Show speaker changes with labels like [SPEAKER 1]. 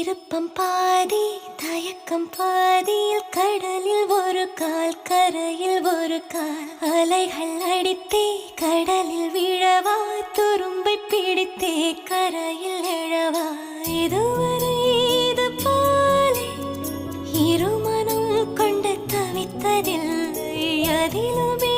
[SPEAKER 1] விருப்பம் பாதி தயக்கம் பாதியில் கடலில் ஒரு கால் கரையில் ஒரு கால் அலைகள் அடித்தே கடலில் விழவா துரும்பை பிடித்தே கரையில் எழவா இதுவரை இது போலே இருமனம் கொண்டு தவித்ததில்லை அதிலுமே